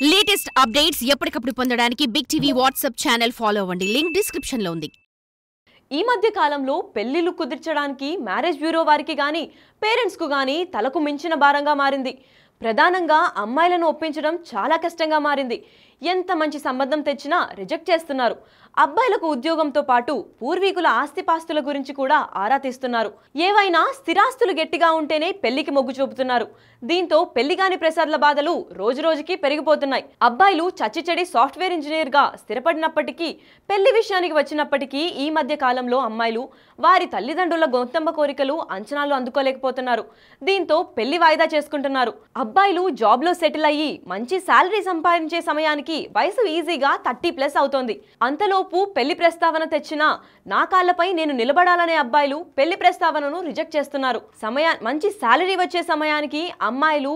Latest updates ఎప్పటికప్పుడు పొందడానికి big TV WhatsApp channel follow అవ్వండి. లింక్ డిస్క్రిప్షన్ లో ఉంది. ఈ మధ్య కాలంలో పెళ్లిళ్లు కుదిర్చడానికి మ్యారేజ్ బ్యూరో వారికి గాని పేరెంట్స్ కు గాని తలకు మించిన భారంగా మారింది. ప్రధానంగా అమ్మాయిలను ఒప్పించడం చాలా కష్టంగా మారింది. ఎంత మంచి సంబంధం తెచ్చినా రిజెక్ట్ చేస్తున్నారు. అబ్బాయిలకు ఉద్యోగంతో పాటు పూర్వీకుల ఆస్తిపాస్తుల గురించి కూడా ఆరా తీస్తున్నారు. ఏవైనా స్థిరాస్తులు గట్టిగా ఉంటేనే పెళ్లికి మొగ్గు చూపుతున్నారు. దీంతో పెళ్లిగాని ప్రసాద్ల బాధలు రోజురోజుకి పెరిగిపోతున్నాయి. అబ్బాయిలు చచ్చిచెడి సాఫ్ట్వేర్ ఇంజనీర్ గా స్థిరపడినప్పటికీ పెళ్లి విషయానికి వచ్చినప్పటికీ ఈ మధ్య కాలంలో అమ్మాయిలు వారి తల్లిదండ్రుల గొంతమ్మ కోరికలు అంచనాలు అందుకోలేకపోతున్నారు. దీంతో పెళ్లి వాయిదా చేసుకుంటున్నారు. అబ్బాయిలు జాబ్ లో సెటిల్ అయ్యి మంచి శాలరీ సంపాదించే సమయానికి వయసు ఈజీగా 30+ అవుతోంది. అంతలోపు పెళ్లి ప్రస్తావన తెచ్చినా నా కాళ్లపై నేను నిలబడాలనే అబ్బాయిలు పెళ్లి ప్రస్తావనను రిజెక్ట్ చేస్తున్నారు. మంచి శాలరీ వచ్చే సమయానికి అమ్మాయిలు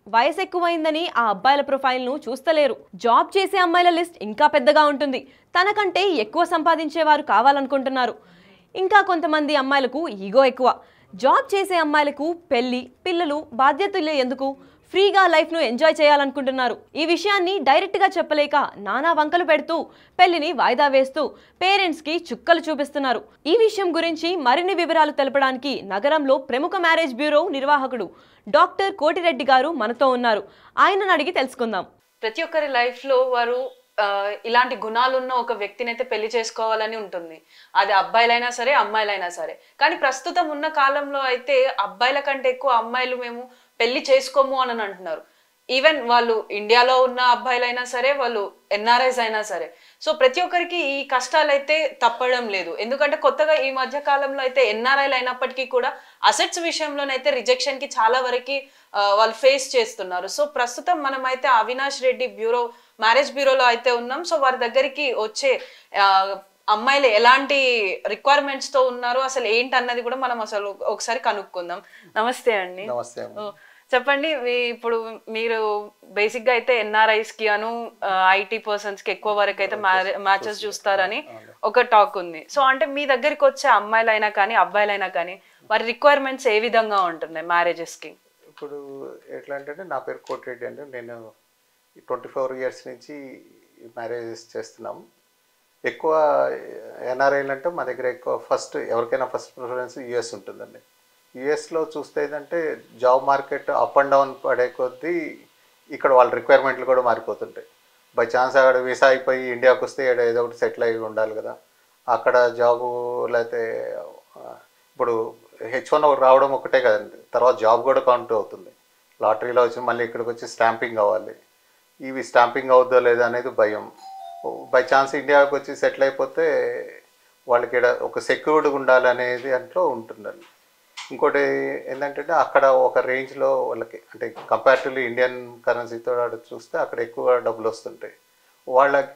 వయసు ఎక్కువైందని ఆ అబ్బాయిల ప్రొఫైల్ను చూస్తలేరు. జాబ్ చేసే అమ్మాయిల లిస్ట్ ఇంకా పెద్దగా ఉంటుంది. తనకంటే ఎక్కువ సంపాదించేవారు కావాలనుకుంటున్నారు. ఇంకా కొంతమంది అమ్మాయిలకు ఈగో ఎక్కువ. జాబ్ చేసే అమ్మాయిలకు పెళ్లి, పిల్లలు, బాధ్యతలు ఎందుకు, ఫ్రీగా లైఫ్ను ఎంజాయ్ చేయాలనుకుంటున్నారు. ఈ విషయాన్ని డైరెక్ట్గా చెప్పలేక నానా వంకలు పెడుతూ పెళ్లిని వాయిదా వేస్తూ పేరెంట్స్కి చుక్కలు చూపిస్తున్నారు. ఈ విషయం గురించి మరిన్ని వివరాలు తెలపడానికి నగరంలో ప్రముఖ మ్యారేజ్ బ్యూరో నిర్వాహకుడు డాక్టర్ కోటిరెడ్డి గారు మనతో ఉన్నారు. ఆయనను అడిగి తెలుసుకుందాం. ప్రతి ఒక్కరి లైఫ్లో వారు ఇలాంటి గుణాలున్న ఒక వ్యక్తిని అయితే పెళ్లి చేసుకోవాలని ఉంటుంది. అది అబ్బాయిలైనా సరే, అమ్మాయిలైనా సరే. కానీ ప్రస్తుతం ఉన్న కాలంలో అయితే అబ్బాయిల కంటే ఎక్కువ అమ్మాయిలు మేము పెళ్లి చేసుకోము అని అంటున్నారు. ఈవెన్ వాళ్ళు ఇండియాలో ఉన్న అబ్బాయిలైనా సరే, వాళ్ళు ఎన్ఆర్ఐస్ అయినా సరే. సో ప్రతి ఒక్కరికి ఈ కష్టాలు అయితే తప్పడం లేదు. ఎందుకంటే కొత్తగా ఈ మధ్య కాలంలో అయితే ఎన్ఆర్ఐలు అయినప్పటికీ కూడా అసెట్స్ విషయంలోనైతే రిజెక్షన్ కి చాలా వరకు వాళ్ళు ఫేస్ చేస్తున్నారు. సో ప్రస్తుతం మనం అయితే అవినాష్ రెడ్డి మ్యారేజ్ బ్యూరోలో అయితే ఉన్నాం. సో వారి దగ్గరికి వచ్చే అమ్మాయిలు ఎలాంటి రిక్వైర్మెంట్స్ తో ఉన్నారు, అసలు ఏంటి అన్నది కూడా మనం అసలు ఒకసారి కనుక్కుందాం. నమస్తే అండి. చెప్పండి, ఇప్పుడు మీరు బేసిక్ గా అయితే ఎన్ఆర్ఐస్ కి అను ఐటీ పర్సన్స్ కి ఎక్కువ వరకు అయితే మ్యాచెస్ చూస్తారని ఒక టాక్ ఉంది. సో అంటే మీ దగ్గరికి వచ్చే అమ్మాయిలైనా కానీ అబ్బాయిలైనా కానీ వారి రిక్వైర్మెంట్స్ ఏ విధంగా ఉంటున్నాయి మ్యారేజెస్ కి? ఇప్పుడు ఎట్లా అంటే, నా పేరు కోటిరెడ్డి అండి. నేను 24 years నుంచి మ్యారేజెస్ చేస్తున్నాం. ఎక్కువ ఎన్ఆర్ఐలు అంటే మా దగ్గర ఎక్కువ ఎవరికైనా ఫస్ట్ ప్రిఫరెన్స్ యూఎస్ ఉంటుందండి. యూఎస్లో చూస్తే ఏంటంటే job market up and down పడే కొద్దీ ఇక్కడ వాళ్ళ రిక్వైర్మెంట్లు కూడా మారిపోతుంటాయి. బై ఛాన్స్ అక్కడ వీసా అయిపోయి ఇండియాకి వస్తే ఏదో ఒకటి సెటిల్ అయి ఉండాలి కదా. అక్కడ జాబు లేకపోతే ఇప్పుడు H1 రావడం ఒకటే కదండి, తర్వాత జాబ్ కూడా కౌంట్ అవుతుంది. లాటరీలో వచ్చి మళ్ళీ ఇక్కడికి వచ్చి స్టాంపింగ్ అవ్వాలి. ఇవి స్టాంపింగ్ అవుద్దో లేదో అనేది భయం. బై ఛాన్స్ ఇండియాకి వచ్చి సెటిల్ అయిపోతే వాళ్ళకి ఒక సెక్యూర్డ్గా ఉండాలి అనేది దాంట్లో ఉంటుందండి. ఇంకోటి ఏంటంటే అక్కడ ఒక రేంజ్లో వాళ్ళకి అంటే కంపారిటివ్లీ ఇండియన్ కరెన్సీతో చూస్తే అక్కడ ఎక్కువ డబ్బులు వస్తుంటాయి.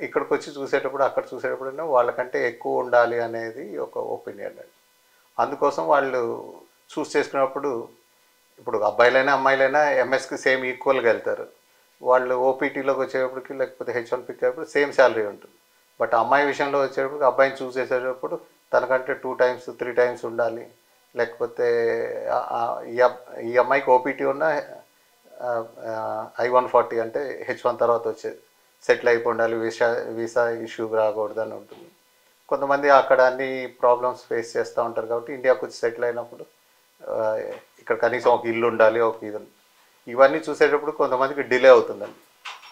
ఇక్కడికి వచ్చి చూసేటప్పుడు అక్కడ చూసేటప్పుడు వాళ్ళకంటే ఎక్కువ ఉండాలి అనేది ఒక ఒపీనియన్ అండి. అందుకోసం వాళ్ళు చూస్ చేసుకున్నప్పుడు ఇప్పుడు అబ్బాయిలైనా అమ్మాయిలైనా ఎంఎస్కి సేమ్ ఈక్వల్గా వెళ్తారు. వాళ్ళు ఓపీటీలోకి వచ్చేటప్పటికి లేకపోతే H1 పిక్ అయ్యేప్పుడు సేమ్ శాలరీ ఉంటుంది. బట్ అమ్మాయి విషయంలో వచ్చేటప్పుడు అబ్బాయిని చూస్ చేసేటప్పుడు తనకంటే 2 times 3 times ఉండాలి. లేకపోతే ఈ అమ్మాయికి ఓపీటీ ఉన్న I-140 అంటే H1 తర్వాత వచ్చేది సెటిల్ అయిపోయి ఉండాలి, వీసా ఇష్యూ రాకూడదు అని ఉంటుంది. కొంతమంది అక్కడ అన్ని ప్రాబ్లమ్స్ ఫేస్ చేస్తూ ఉంటారు కాబట్టి ఇండియాకి వచ్చి సెటిల్ అయినప్పుడు ఇక్కడ కనీసం ఒక ఇల్లు ఉండాలి, ఒక ఇది. ఇవన్నీ చూసేటప్పుడు కొంతమందికి డిలే అవుతుందండి.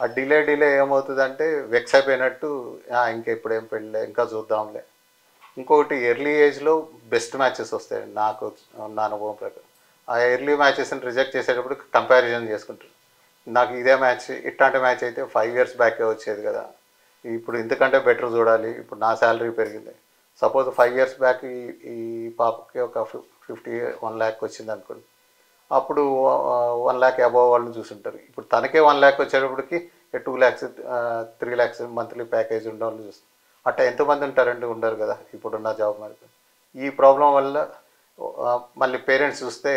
ఆ డిలే ఏమవుతుందంటే వెక్స్ అయిపోయినట్టు ఇంకెప్పుడు ఏం పెళ్ళి ఇంకా చూద్దాంలే. ఇంకొకటి ఎర్లీ ఏజ్లో బెస్ట్ మ్యాచెస్ వస్తాయండి. నా అనుభవం ప్రకారం ఆ ఎర్లీ మ్యాచెస్ని రిజెక్ట్ చేసేటప్పుడు కంపారిజన్ చేసుకుంటారు. నాకు ఇదే మ్యాచ్, ఇట్లాంటి మ్యాచ్ అయితే 5 years బ్యాకే వచ్చేది కదా, ఇప్పుడు ఇంతకంటే బెటర్ చూడాలి, ఇప్పుడు నా శాలరీ పెరిగింది. సపోజ్ 5 years బ్యాక్ ఈ పాపకి ఒక 1 lakh వచ్చింది అనుకోండి, అప్పుడు 1 lakh అబోవ్ వాళ్ళని చూస్తుంటారు. ఇప్పుడు తనకే 1 lakh వచ్చేటప్పటికి 2 lakhs 3 lakhs మంత్లీ ప్యాకేజ్ ఉన్న వాళ్ళని చూస్తారు. అట్లా ఎంతమంది ఉంటారంటే ఉండరు కదా ఇప్పుడున్న జాబ్ మార్కెట్. ఈ ప్రాబ్లం వల్ల మళ్ళీ పేరెంట్స్ చూస్తే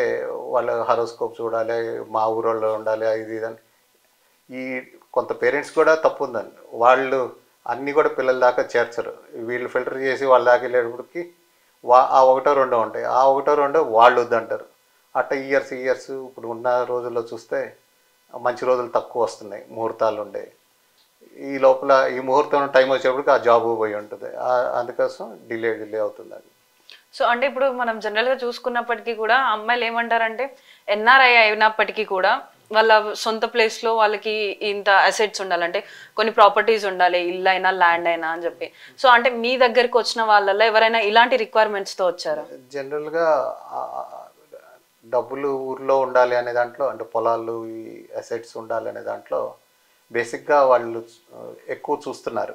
వాళ్ళ హారోస్కోప్ చూడాలి, మా ఊరోళ్ళు ఉండాలి, ఇది ఇదని. ఈ కొంత పేరెంట్స్ కూడా తప్పు ఉందండి. వాళ్ళు అన్నీ కూడా పిల్లల దాకా చేర్చరు. వీళ్ళు ఫిల్టర్ చేసి వాళ్ళ దాకా వెళ్ళేటప్పటికి ఆ 1-2 ఉంటాయి. ఆ 1-2 వాళ్ళు వద్దంటారు. అట్లా ఇయర్స్ ఇప్పుడు ఉన్న రోజుల్లో చూస్తే మంచి రోజులు తక్కువ వస్తున్నాయి, ముహూర్తాలు ఉండే, ఈ లోపల ఈ ముహూర్తం టైం వచ్చేప్పటికి ఆ జాబ్ పోయి ఉంటుంది. అందుకోసం డిలే అవుతుందండి. సో అంటే ఇప్పుడు మనం జనరల్గా చూసుకున్నప్పటికీ కూడా అమ్మాయిలు ఏమంటారంటే ఎన్ఆర్ఐ అయినప్పటికీ కూడా వాళ్ళ సొంత ప్లేస్లో వాళ్ళకి ఇంత అసెట్స్ ఉండాలంటే కొన్ని ప్రాపర్టీస్ ఉండాలి, ఇల్లు అయినా ల్యాండ్ అయినా అని చెప్పి. సో అంటే మీ దగ్గరికి వచ్చిన వాళ్ళల్లో ఎవరైనా ఇలాంటి రిక్వైర్మెంట్స్తో వచ్చారా? జనరల్గా డబ్బులు ఊర్లో ఉండాలి అనే దాంట్లో, అంటే పొలాలు ఈ అసెట్స్ ఉండాలి అనే దాంట్లో బేసిక్గా వాళ్ళు ఎక్కువ చూస్తున్నారు.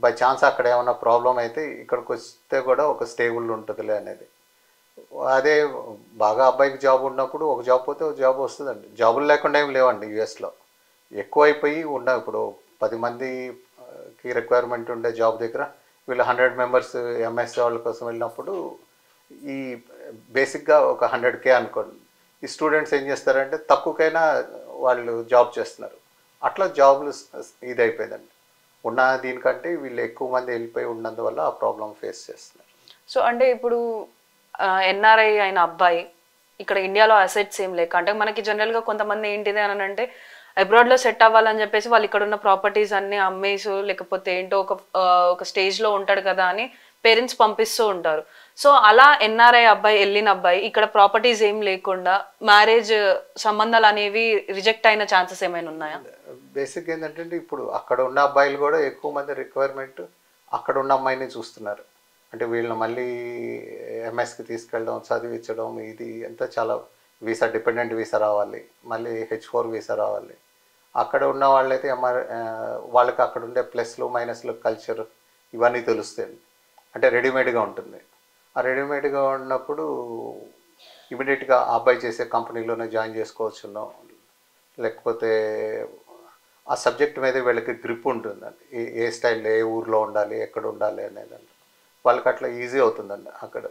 బై ఛాన్స్ అక్కడ ఏమైనా ప్రాబ్లం అయితే ఇక్కడికి వస్తే కూడా ఒక స్టేబుల్ ఉంటుందిలే అనేది. అదే బాగా అబ్బాయికి జాబ్ ఉన్నప్పుడు ఒక జాబ్ పోతే ఒక జాబ్ వస్తుందండి. జాబులు లేకుండా ఏం లేవండి యూఎస్లో. ఎక్కువ అయిపోయి ఇప్పుడు 10 మందికి రిక్వైర్మెంట్ ఉండే జాబ్ దగ్గర వీళ్ళు 100 మెంబర్స్ ఎంఎస్ వాళ్ళ కోసం వెళ్ళినప్పుడు ఈ బేసిక్గా ఒక 100K అనుకోండి. ఈ స్టూడెంట్స్ ఏం చేస్తారంటే తక్కువకైనా వాళ్ళు జాబ్ చేస్తున్నారు. అట్లా జాబ్లు ఇది అయిపోయిందండి. ఉన్న దీనికంటే వీళ్ళు ఎక్కువ మంది వెళ్ళిపోయి ఉన్నందువల్ల ఆ ప్రాబ్లం ఫేస్ చేస్తున్నారు. సో అంటే ఇప్పుడు ఎన్ఆర్ఐ అయిన అబ్బాయి ఇక్కడ ఇండియాలో అసెట్స్ ఏం లేక, అంటే మనకి జనరల్గా కొంతమంది ఏంటిది అని అంటే అబ్రాడ్లో సెట్ అవ్వాలని చెప్పేసి వాళ్ళు ఇక్కడ ఉన్న ప్రాపర్టీస్ అన్ని అమ్మేసు లేకపోతే ఏంటో ఒక స్టేజ్లో ఉంటాడు కదా అని పేరెంట్స్ పంపిస్తూ ఉంటారు. సో అలా ఎన్ఆర్ఐ అబ్బాయి వెళ్ళిన అబ్బాయి ఇక్కడ ప్రాపర్టీస్ ఏం లేకుండా మ్యారేజ్ సంబంధాలు అనేవి రిజెక్ట్ అయిన ఛాన్సెస్ ఏమైనా ఉన్నాయా? బేసిక్ ఏంటంటే ఇప్పుడు అక్కడ ఉన్న అబ్బాయిలు కూడా ఎక్కువ మంది రిక్వైర్మెంట్ అక్కడ ఉన్న అమ్మాయిని చూస్తున్నారు. అంటే వీళ్ళని మళ్ళీ ఎంఎస్కి తీసుకెళ్ళడం, చదివించడం, ఇది అంతా చాలా వీసా, డిపెండెంట్ వీసా రావాలి, మళ్ళీ H4 వీసా రావాలి. అక్కడ ఉన్న వాళ్ళైతే వాళ్ళకి అక్కడ ఉండే ప్లస్లు మైనస్లు కల్చర్ ఇవన్నీ తెలుస్తాయి. అంటే రెడీమేడ్గా ఉంటుంది. ఆ రెడీమేడ్గా ఉన్నప్పుడు ఇమీడియట్గా ఆ అబ్బాయి చేసే కంపెనీలోనే జాయిన్ చేసుకోవచ్చునో, లేకపోతే ఆ సబ్జెక్ట్ మీద వీళ్ళకి గ్రిప్ ఉంటుందండి. ఏ స్టైల్లో ఏ ఊర్లో ఉండాలి, ఎక్కడ ఉండాలి అనేదండి వాళ్ళకి అట్లా ఈజీ అవుతుందండి. అక్కడ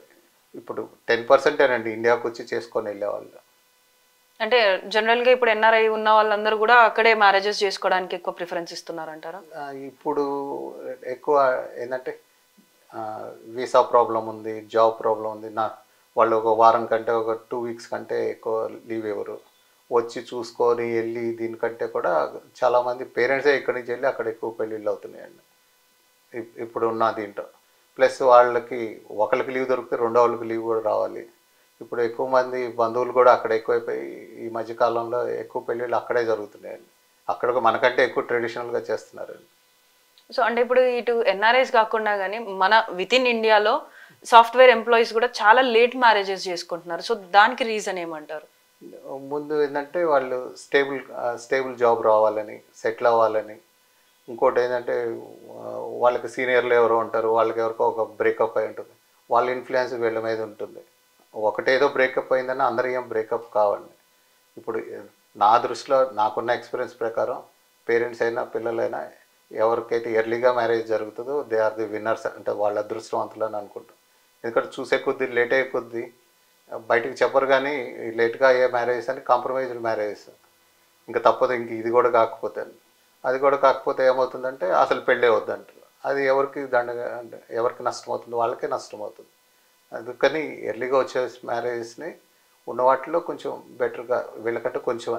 ఇప్పుడు 10%ఏనండి ఇండియాకు వచ్చి చేసుకొని వెళ్ళేవాళ్ళు. అంటే జనరల్గా ఇప్పుడు ఎన్ఆర్ఐ ఉన్న వాళ్ళందరూ కూడా అక్కడే మ్యారేజెస్ చేసుకోవడానికి ఎక్కువ ప్రిఫరెన్స్ ఇస్తున్నారంటారా? ఇప్పుడు ఎక్కువ ఏంటంటే వీసా ప్రాబ్లం ఉంది, జాబ్ ప్రాబ్లం ఉంది. వాళ్ళు ఒక వారం కంటే ఒక 2 వీక్స్ కంటే ఎక్కువ లీవ్ ఇవ్వరు. వచ్చి చూసుకొని వెళ్ళి దీనికంటే కూడా చాలామంది పేరెంట్సే ఇక్కడి నుంచి వెళ్ళి అక్కడ ఎక్కువ పెళ్ళిళ్ళు అవుతున్నాయండి ఇప్పుడు ఉన్న దీంట్లో. ప్లస్ వాళ్ళకి ఒకరికి లీవ్ దొరికితే రెండో వాళ్ళకి లీవ్ కూడా రావాలి. ఇప్పుడు ఎక్కువ మంది బంధువులు కూడా అక్కడ ఎక్కువైపోయి ఈ మధ్యకాలంలో ఎక్కువ పెళ్ళిళ్ళు అక్కడే జరుగుతున్నాయండి. అక్కడ మనకంటే ఎక్కువ ట్రెడిషనల్గా చేస్తున్నారండి. సో అంటే ఇప్పుడు ఇటు ఎన్ఆర్ఐస్ కాకుండా కానీ మన విత్ ఇన్ ఇండియాలో సాఫ్ట్వేర్ ఎంప్లాయీస్ కూడా చాలా లేట్ మ్యారేజెస్ చేసుకుంటున్నారు. సో దానికి రీజన్ ఏమంటారు? ముందు ఏంటంటే వాళ్ళు స్టేబుల్ జాబ్ రావాలని, సెటిల్ అవ్వాలని. ఇంకోటి ఏంటంటే వాళ్ళకి సీనియర్లు ఎవరో ఉంటారు, వాళ్ళకి ఎవరికో ఒక బ్రేకప్ అయి ఉంటుంది, వాళ్ళ ఇన్ఫ్లుయెన్స్ వీళ్ళ మీద ఉంటుంది. ఒకటేదో బ్రేకప్ అయిందని అందరూ ఏం బ్రేకప్ కావండి. ఇప్పుడు నా దృష్టిలో నాకున్న ఎక్స్పీరియన్స్ ప్రకారం పేరెంట్స్ అయినా పిల్లలైనా ఎవరికైతే ఎర్లీగా మ్యారేజ్ జరుగుతుందో దే ఆర్ ది విన్నర్స్, అంటే వాళ్ళ అదృష్టవంతులని అనుకుంటాం. ఎందుకంటే చూసే కొద్దీ లేట్ అయ్యే కొద్దీ బయటికి చెప్పరు, కానీ లేట్గా అయ్యే మ్యారేజెస్ అని కాంప్రమైజ్డ్ మ్యారేజెస్. ఇంకా తప్పదు, ఇంక ఇది కూడా కాకపోతే అది కూడా కాకపోతే ఏమవుతుందంటే అసలు పెళ్ళే వద్దంటారు. అది ఎవరికి నష్టం అవుతుంది? వాళ్ళకే నష్టం అవుతుంది. అందుకని ఎర్లీగా వచ్చే మ్యారేజెస్ని ఉన్న వాటిలో కొంచెం బెటర్గా వీళ్ళకంటే కొంచెం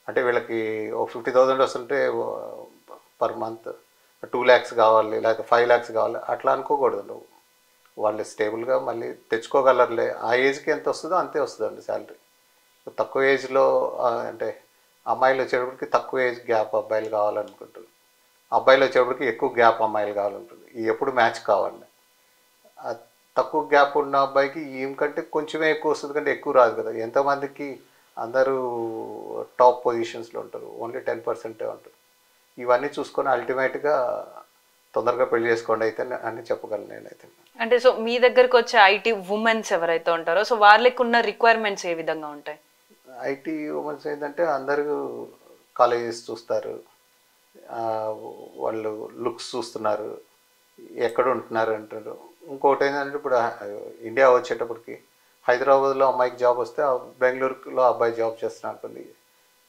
అంటే వీళ్ళకి ఒక 50,000 వస్తుంటే పర్ మంత్ 2 lakhs కావాలి, లేకపోతే 5 lakhs కావాలి, అట్లా అనుకోకూడదు. నువ్వు వాళ్ళు స్టేబుల్గా మళ్ళీ తెచ్చుకోగలరులే, ఆ ఏజ్కి ఎంత వస్తుందో అంతే వస్తుందండి శాలరీ. తక్కువ ఏజ్లో అంటే అమ్మాయిలు వచ్చేటప్పటికి తక్కువ ఏజ్ గ్యాప్ అబ్బాయిలు కావాలనుకుంటారు, అబ్బాయిలు వచ్చేటప్పటికి ఎక్కువ గ్యాప్ అమ్మాయిలు కావాలనుకుంటుంది. ఎప్పుడు మ్యాచ్ కావాలి. తక్కువ గ్యాప్ ఉన్న అబ్బాయికి ఈమెకంటే కొంచెమే ఎక్కువ వస్తుంది, కంటే ఎక్కువ రాదు కదా. ఎంతమందికి అందరూ టాప్ పొజిషన్స్లో ఉంటారు, ఓన్లీ 10% ఉంటారు. ఇవన్నీ చూసుకొని అల్టిమేట్గా తొందరగా పెళ్లి చేసుకోండి అయితే అని చెప్పగలను నేనైతే. అంటే సో మీ దగ్గరకు వచ్చే ఐటీ ఉమెన్స్ ఎవరైతే ఉంటారో సో వాళ్ళకి ఉన్న రిక్వైర్మెంట్స్ ఏ విధంగా ఉంటాయి? ఐటీ ఉమెన్స్ ఏంటంటే అందరూ కాలేజెస్ చూస్తారు, వాళ్ళు లుక్స్ చూస్తున్నారు, ఎక్కడ ఉంటున్నారు అంటారు. ఇంకోటి ఏంటంటే ఇప్పుడు ఇండియా వచ్చేటప్పటికి హైదరాబాద్లో అమ్మాయికి జాబ్ వస్తే బెంగళూరులో అబ్బాయి జాబ్ చేస్తున్నా అనుకోండి,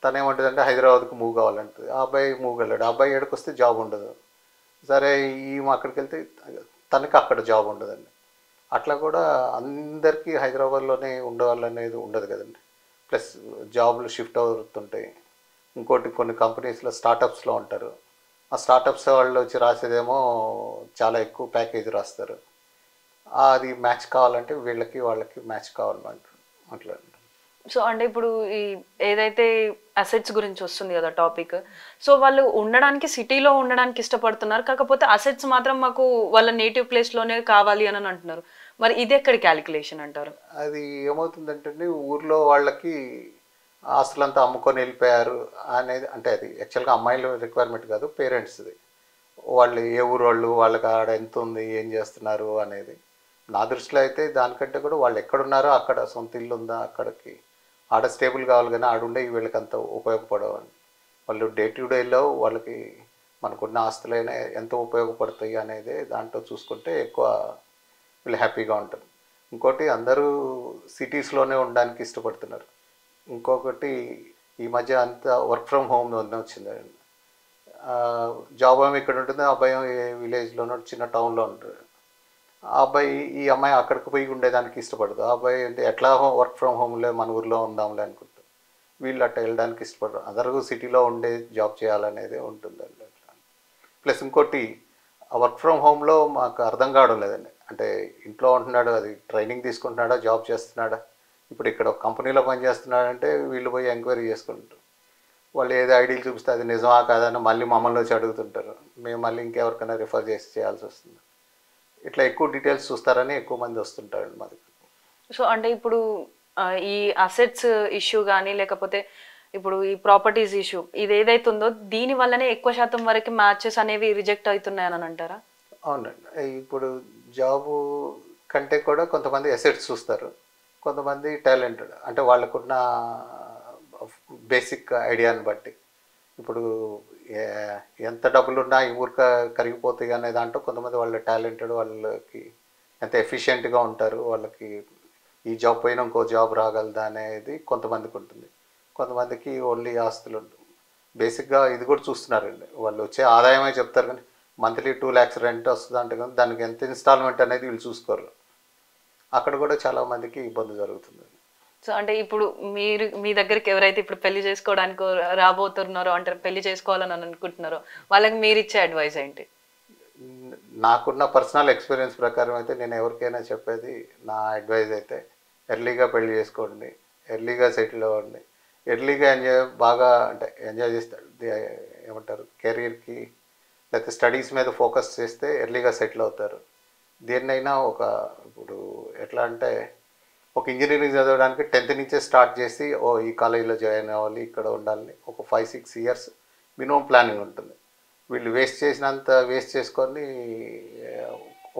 తను ఏమంటుందంటే హైదరాబాద్కి మూవ్ కావాలంటుంది. ఆ అబ్బాయి మూవ్ వెళ్ళాడు, ఆ అబ్బాయి ఎక్కడికి వస్తే జాబ్ ఉండదు. సరే ఈమె అక్కడికి వెళ్తే తనకి అక్కడ జాబ్ ఉండదండి. అట్లా కూడా అందరికీ హైదరాబాద్లోనే ఉండవాలనేది ఉండదు కదండి. ప్లస్ జాబ్లు షిఫ్ట్ అవుతుంటాయి. ఇంకోటి కొన్ని కంపెనీస్లో స్టార్టప్స్లో ఉంటారు. ఆ స్టార్టప్స్ వాళ్ళు వచ్చి రాసేదేమో చాలా ఎక్కువ ప్యాకేజ్ రాస్తారు. అది మ్యాచ్ కావాలంటే వీళ్ళకి వాళ్ళకి మ్యాచ్ కావాలన్నమాట. అట్లా. సో అంటే ఇప్పుడు ఈ ఏదైతే అసెట్స్ గురించి వస్తుంది కదా టాపిక్, సో వాళ్ళు ఉండడానికి సిటీలో ఉండడానికి ఇష్టపడుతున్నారు, కాకపోతే అసెట్స్ మాత్రం మాకు వాళ్ళ నేటివ్ ప్లేస్లోనే కావాలి అని అంటున్నారు. మరి ఇది ఎక్కడి క్యాలిక్యులేషన్ అంటారు? అది ఏమవుతుందంటే ఊర్లో వాళ్ళకి ఆస్తులంతా అమ్ముకొని వెళ్ళిపోయారు అనేది, అంటే అది యాక్చువల్గా అమ్మాయిల రిక్వైర్మెంట్ కాదు, పేరెంట్స్ది. వాళ్ళు ఏ ఊరు వాళ్ళు, వాళ్ళకి ఆడ ఎంత ఉంది, ఏం చేస్తున్నారు అనేది. నా దృష్టిలో అయితే దానికంటే కూడా వాళ్ళు ఎక్కడున్నారో అక్కడ సొంత ఇల్లు ఉందా, అక్కడికి ఆడ స్టేబుల్ కావాలి, కానీ ఆడుండే వీళ్ళకి అంత ఉపయోగపడవని. వాళ్ళు డే టు డేలో వాళ్ళకి మనకున్న ఆస్తులైనా ఎంత ఉపయోగపడతాయి అనేది దాంట్లో చూసుకుంటే ఎక్కువ వీళ్ళు హ్యాపీగా ఉంటారు. ఇంకోటి అందరూ సిటీస్లోనే ఉండడానికి ఇష్టపడుతున్నారు. ఇంకొకటి ఈ మధ్య అంతా వర్క్ ఫ్రమ్ హోమ్ వచ్చిందండి. జాబ్ ఏమో ఇక్కడ ఉంటుంది, ఆ అబ్బాయి విలేజ్లోనో చిన్న టౌన్లో ఉంటారు. ఆ అబ్బాయి ఈ అమ్మాయి అక్కడికి పోయి ఉండేదానికి ఇష్టపడదు. ఆ అబ్బాయి అంటే ఎట్లా వర్క్ ఫ్రమ్ హోమ్లే మన ఊర్లో ఉందాంలే అనుకుంటారు. వీళ్ళు అట్లా వెళ్ళడానికి ఇష్టపడరు, అందరూ సిటీలో ఉండే జాబ్ చేయాలనేది ఉంటుందండి. అట్లా ప్లస్ ఇంకోటి ఆ వర్క్ ఫ్రమ్ హోమ్లో మాకు అర్థం కావడం లేదండి. అంటే ఇంట్లో ఉంటున్నాడు, అది ట్రైనింగ్ తీసుకుంటున్నాడా, జాబ్ చేస్తున్నాడా. ఇప్పుడు ఇక్కడ ఒక కంపెనీలో పనిచేస్తున్నాడంటే వీళ్ళు పోయి ఎంక్వైరీ చేసుకుంటారు. వాళ్ళు ఏదో ఐడీలు చూపిస్తే అది నిజమా కాదని మళ్ళీ మమ్మల్ని వచ్చి అడుగుతుంటారు. మేము మళ్ళీ ఇంకెవరికైనా రిఫర్ చేసి చేయాల్సి వస్తుంది. ఇట్లా ఎక్కువ డీటెయిల్స్ చూస్తారని ఎక్కువ మంది వస్తుంటారండి మా దగ్గర. సో అంటే ఇప్పుడు ఈ అసెట్స్ ఇష్యూ కానీ లేకపోతే ఇప్పుడు ఈ ప్రాపర్టీస్ ఇష్యూ ఇది ఏదైతే ఉందో దీని వల్లనే ఎక్కువ శాతం వరకు మ్యాచెస్ అనేవి రిజెక్ట్ అవుతున్నాయని అంటారా? అవునండి. ఇప్పుడు జాబు కంటే కూడా కొంతమంది అసెట్స్ చూస్తారు, కొంతమంది టాలెంటెడ్, అంటే వాళ్ళకున్న బేసిక్ ఐడియాని బట్టి. ఇప్పుడు ఎంత డబ్బులున్నా ఈ ఊరిక కరిగిపోతాయి అనే దాంట్లో కొంతమంది వాళ్ళ టాలెంటెడ్, వాళ్ళకి ఎంత ఎఫిషియెంట్గా ఉంటారు, వాళ్ళకి ఈ జాబ్ పోయినా ఇంకో జాబ్ రాగలదా అనేది కొంతమందికి ఉంటుంది. కొంతమందికి ఓన్లీ ఆస్తులు ఉంటుంది. బేసిక్గా ఇది కూడా చూస్తున్నారండి, వాళ్ళు వచ్చే ఆదాయమే చెప్తారు, కానీ మంత్లీ 2 lakhs రెంట్ వస్తుంది అంటే కానీ దానికి ఎంత ఇన్స్టాల్మెంట్ అనేది వీళ్ళు చూసుకోరు. అక్కడ కూడా చాలామందికి ఇబ్బంది జరుగుతుంది. సో అంటే ఇప్పుడు మీరు మీ దగ్గరికి ఎవరైతే ఇప్పుడు పెళ్లి చేసుకోవడానికి రాబోతున్నారో అంటే పెళ్లి చేసుకోవాలని అనుకుంటున్నారో వాళ్ళకి మీరు ఇచ్చే అడ్వైస్ ఏంటి? నాకున్న పర్సనల్ ఎక్స్పీరియన్స్ ప్రకారం అయితే నేను ఎవరికైనా చెప్పేది, నా అడ్వైజ్ అయితే ఎర్లీగా పెళ్లి చేసుకోండి, ఎర్లీగా సెటిల్ అవ్వండి, ఎర్లీగా బాగా అంటే ఎంజాయ్ చేస్తాడు, ఏమంటారు కెరీర్కి లేకపోతే స్టడీస్ మీద ఫోకస్ చేస్తే ఎర్లీగా సెటిల్ అవుతారు. దేన్నైనా ఇప్పుడు ఎట్లా అంటే ఒక ఇంజనీరింగ్ చదవడానికి 10th నుంచే స్టార్ట్ చేసి ఈ కాలేజీలో జాయిన్ అవ్వాలి, ఇక్కడ ఉండాలని ఒక 5-6 years మినిమం ప్లానింగ్ ఉంటుంది. వీళ్ళు వేస్ట్ చేసుకొని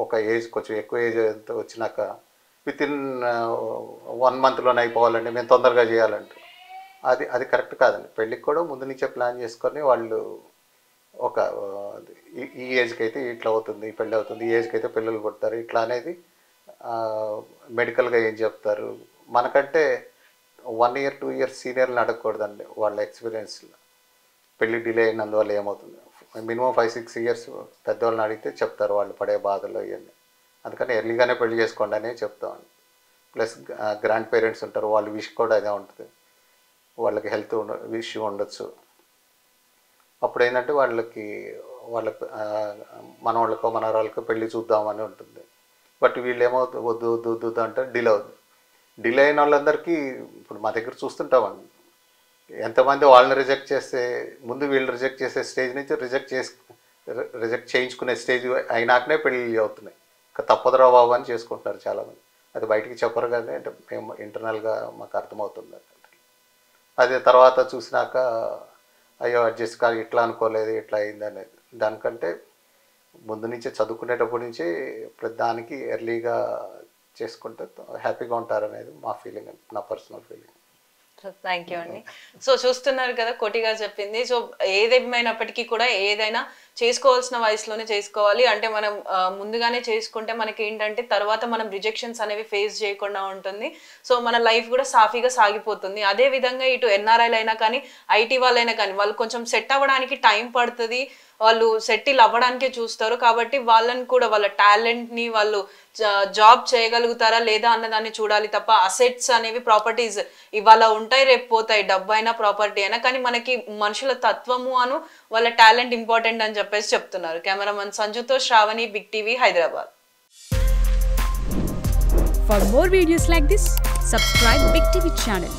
ఒక ఏజ్ కొంచెం ఎక్కువ ఏజ్ ఎంత వచ్చినాక వితిన్ 1 monthలోనే అయిపోవాలండి, మేము తొందరగా చేయాలంటే అది కరెక్ట్ కాదండి. పెళ్ళికి కూడా ముందు నుంచే ప్లాన్ చేసుకొని వాళ్ళు ఒక ఈ ఏజ్కి అయితే ఇట్లా అవుతుంది పెళ్ళి అవుతుంది, ఈ ఏజ్కి అయితే పిల్లలు పుడతారు, ఇట్లా అనేది మెడికల్గా ఏం చెప్తారు. మనకంటే 1 year 2 years సీనియర్ని అడగకూడదండి వాళ్ళ ఎక్స్పీరియన్స్లో. పెళ్ళి డిలే అయినందువల్ల ఏమవుతుంది, మినిమం 5-6 years పెద్దవాళ్ళని అడిగితే చెప్తారు వాళ్ళు పడే బాధలు ఇవన్నీ. అందుకని ఎర్లీగానే పెళ్లి చేసుకోండి అనే చెప్తామండి. ప్లస్ గ్రాండ్ పేరెంట్స్ ఉంటారు, వాళ్ళ విష్ కూడా అదే ఉంటుంది, వాళ్ళకి హెల్త్ ఇష్యూ ఉండొచ్చు. అప్పుడు ఏంటంటే వాళ్ళకి మనవాళ్ళకో మనవరాళ్ళకో పెళ్లి చూద్దామని ఉంటుంది. బట్ వీళ్ళు ఏమవుతుంది వద్దు వద్దు వద్దు అంటే డిలే అవుతుంది. డిలే అయిన వాళ్ళందరికీ ఇప్పుడు మా దగ్గర చూస్తుంటామండి, ఎంతమంది వాళ్ళని రిజెక్ట్ చేస్తే ముందు వీళ్ళు రిజెక్ట్ చేసే స్టేజ్ నుంచి రిజెక్ట్ చేయించుకునే స్టేజ్ అయినాకనే పెళ్ళి అవుతున్నాయి. తప్పదురా బాబు అని చేసుకుంటున్నారు చాలామంది. అది బయటికి చెప్పరు కానీ అంటే మేము ఇంటర్నల్గా మాకు అర్థమవుతుంది. అదే తర్వాత చూసినాక అయ్యో అడ్జస్ట్ కాదు, ఇట్లా అనుకోలేదు, ఇట్లా అయింది అనేది. దానికంటే ముందు నుంచే చదువుకునేటప్పటి నుంచి దానికి ఎర్లీగా చేసుకుంటే హ్యాపీగా ఉంటారనేది మా ఫీలింగ్, నా పర్సనల్ ఫీలింగ్. థ్యాంక్ యూ అండి. సో చూస్తున్నారు కదా కోటి గారు చెప్పింది. సో ఏదేమైనప్పటికీ కూడా ఏదైనా చేసుకోవాల్సిన వయసులోనే చేసుకోవాలి. అంటే మనం ముందుగానే చేసుకుంటే మనకి ఏంటంటే తర్వాత మనం రిజెక్షన్స్ అనేవి ఫేస్ చేయకుండా ఉంటుంది. సో మన లైఫ్ కూడా సాఫీగా సాగిపోతుంది. అదే విధంగా ఇటు ఎన్ఆర్ఐలు అయినా కానీ ఐటీ వాళ్ళైనా కానీ వాళ్ళు కొంచెం సెట్ అవ్వడానికి టైం పడుతుంది, వాళ్ళు సెటిల్ అవ్వడానికే చూస్తారు. కాబట్టి వాళ్ళని కూడా వాళ్ళ టాలెంట్ని వాళ్ళు జాబ్ చేయగలుగుతారా లేదా అన్నదాన్ని చూడాలి తప్ప అసెట్స్ అనేవి ప్రాపర్టీస్ ఇవాళ ఉంటాయి రేపు పోతాయి, డబ్బు అయినా ప్రాపర్టీ అయినా, కానీ మనకి మనుషుల తత్వము అను వాళ్ళ టాలెంట్ ఇంపార్టెంట్ అని చెప్పేసి చెప్తున్నారు. కెమెరామన్ సంజుతో Sravani, big TV, Hyderabad. For more videos like this, subscribe Big TV channel.